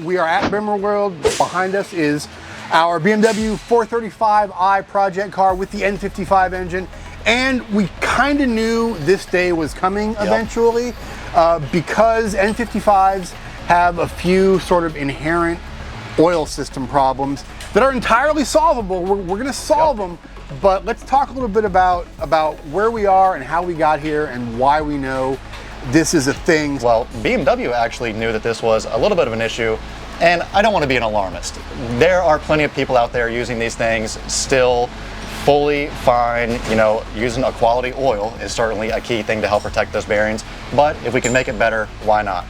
We are at BimmerWorld. Behind us is our BMW 435i project car with the N55 engine. And we kind of knew this day was coming eventually because N55s have a few sort of inherent oil system problems that are entirely solvable. We're going to solve them, but let's talk a little bit about where we are and how we got here and why we know this is a thing. Well, BMW actually knew that this was a little bit of an issue, and I don't want to be an alarmist. There are plenty of people out there using these things still fully fine. You know, using a quality oil is certainly a key thing to help protect those bearings, but if we can make it better, why not?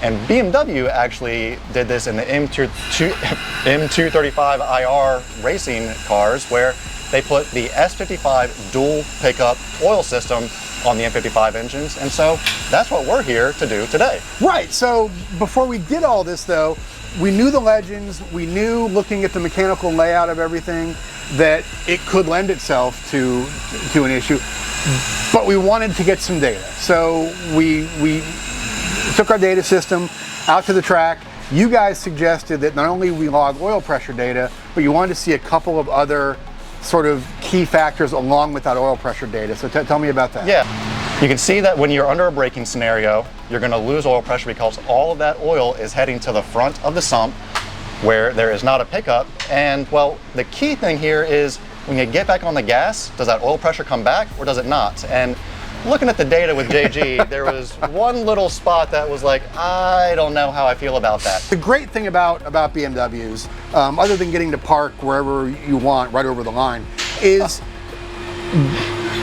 And BMW actually did this in the M235IR racing cars, where they put the S55 dual pickup oil system on the M55 engines, and so that's what we're here to do today. Right, so before we did all this though, we knew the legends, we knew looking at the mechanical layout of everything that it could lend itself to an issue, but we wanted to get some data. So we took our data system out to the track. You guys suggested that not only we log oil pressure data, but you wanted to see a couple of other sort of key factors along with that oil pressure data. So tell me about that. Yeah, you can see that when you're under a braking scenario, you're going to lose oil pressure because all of that oil is heading to the front of the sump where there is not a pickup. And well, the key thing here is when you get back on the gas, does that oil pressure come back or does it not? And looking at the data with JG, there was one little spot that was like, I don't know how I feel about that. The great thing about BMWs, other than getting to park wherever you want, right over the line, is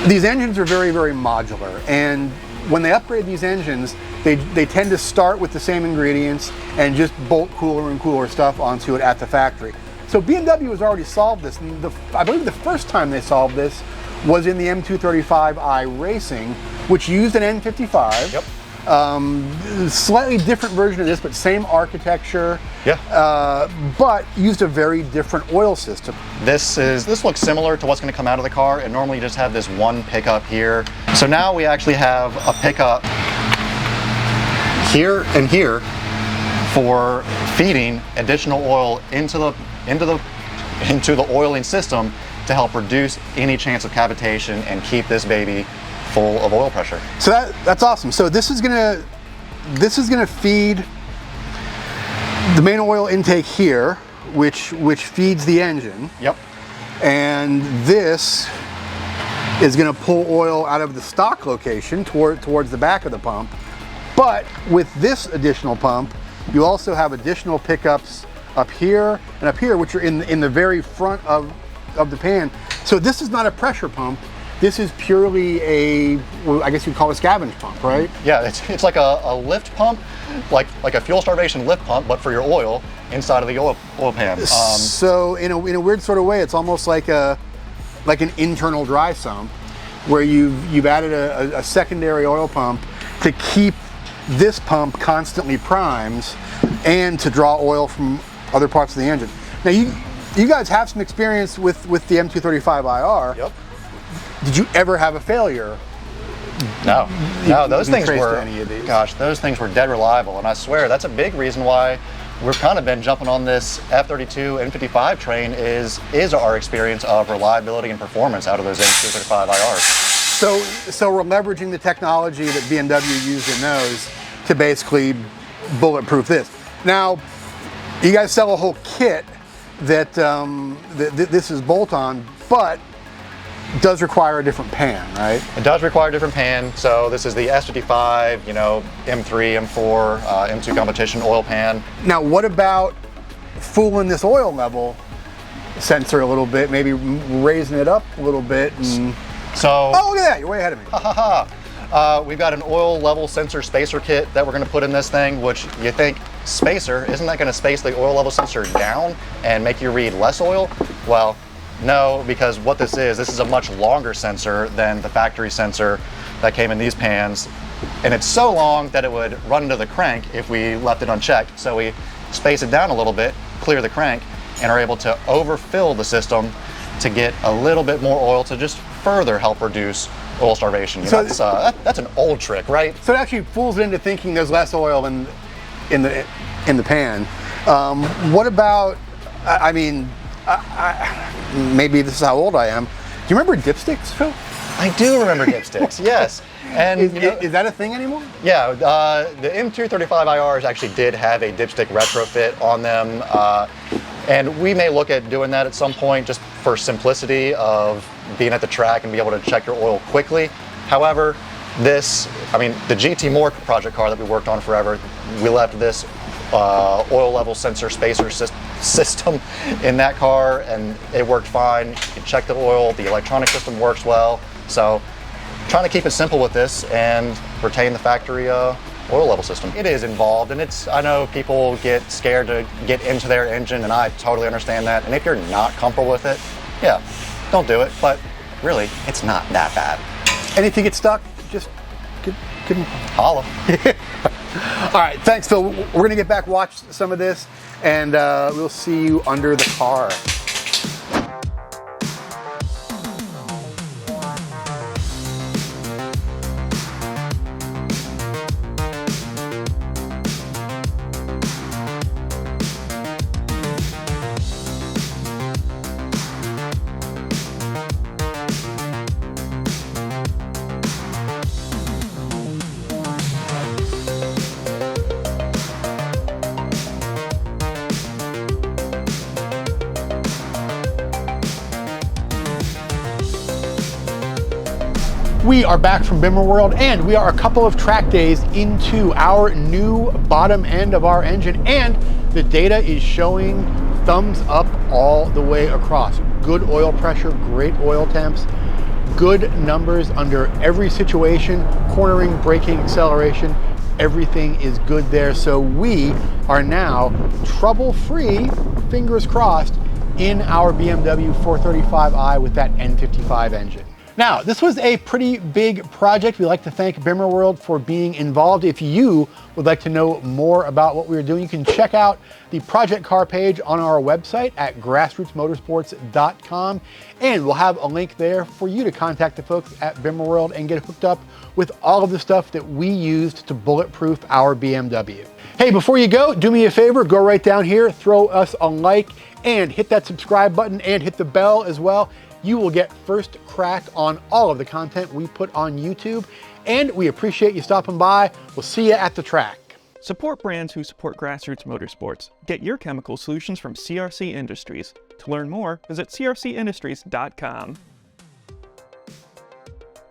these engines are very, very modular. And when they upgrade these engines, they tend to start with the same ingredients and just bolt cooler and cooler stuff onto it at the factory. So BMW has already solved this. And I believe the first time they solved this was in the M235i Racing, which used an N55. Yep. Slightly different version of this, but same architecture. Yeah. But used a very different oil system. This looks similar to what's going to come out of the car, and normally you just have this one pickup here. So now we actually have a pickup here and here for feeding additional oil into the oiling system to help reduce any chance of cavitation and keep this baby full of oil pressure. So that's awesome. So this is gonna feed the main oil intake here, which feeds the engine. Yep. And this is gonna pull oil out of the stock location towards the back of the pump. But with this additional pump, you also have additional pickups up here and up here, which are in the very front of the pan. So this is not a pressure pump. This is purely I guess you'd call it a scavenge pump, right? Yeah, it's like a lift pump, like a fuel starvation lift pump, but for your oil inside of the oil pan. So in a weird sort of way, it's almost like an internal dry sump, where you've added a secondary oil pump to keep this pump constantly primed and to draw oil from other parts of the engine. Now you guys have some experience with the M235IR. Yep. Did you ever have a failure? No, those things were, any of these? gosh, those things were dead reliable, and I swear that's a big reason why we've kind of been jumping on this F32 N55 train is our experience of reliability and performance out of those M235IRs. So we're leveraging the technology that BMW used in those to basically bulletproof this. Now, you guys sell a whole kit that this is bolt-on, but does require a different pan, right? It does require a different pan. So this is the S55, M3, M4, M2 competition oil pan. Now, what about fooling this oil level sensor a little bit, maybe raising it up a little bit? And... So, oh, look at that, you're way ahead of me. We've got an oil level sensor spacer kit that we're going to put in this thing, which you think, spacer, isn't that going to space the oil level sensor down and make you read less oil? Well, no, because what this is a much longer sensor than the factory sensor that came in these pans. And it's so long that it would run into the crank if we left it unchecked. So we space it down a little bit, clear the crank, and are able to overfill the system to get a little bit more oil to just further help reduce oil starvation. That's an old trick, right? So it actually fools it into thinking there's less oil in the pan. What about? I mean, maybe this is how old I am. Do you remember dipsticks, Phil? I do remember dipsticks. Yes. And is that a thing anymore? Yeah, the M235IRs actually did have a dipstick retrofit on them, and we may look at doing that at some point just for simplicity of being at the track and be able to check your oil quickly. However, the GT More project car that we worked on forever, we left this oil level sensor spacer system in that car, and it worked fine. You can check the oil, the electronic system works well. So trying to keep it simple with this and retain the factory oil level system. It is involved, and I know people get scared to get into their engine, and I totally understand that. And if you're not comfortable with it, yeah, don't do it. But really, it's not that bad. And if you get stuck, just give me holla. All right, thanks, Phil. We're gonna get back, watch some of this, and we'll see you under the car. We are back from BimmerWorld, and we are a couple of track days into our new bottom end of our engine, and the data is showing thumbs up all the way across. Good oil pressure, great oil temps, good numbers under every situation, cornering, braking, acceleration, everything is good there. So we are now trouble-free, fingers crossed, in our BMW 435i with that N55 engine. Now, this was a pretty big project. We'd like to thank BimmerWorld for being involved. If you would like to know more about what we were doing, you can check out the project car page on our website at grassrootsmotorsports.com, and we'll have a link there for you to contact the folks at BimmerWorld and get hooked up with all of the stuff that we used to bulletproof our BMW. Hey, before you go, do me a favor, go right down here, throw us a like, and hit that subscribe button and hit the bell as well. You will get first crack on all of the content we put on YouTube, and we appreciate you stopping by. We'll see you at the track. Support brands who support Grassroots Motorsports. Get your chemical solutions from CRC Industries. To learn more, visit crcindustries.com.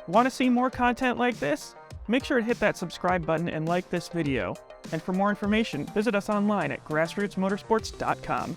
Want to see more content like this? Make sure to hit that subscribe button and like this video. And for more information, visit us online at grassrootsmotorsports.com.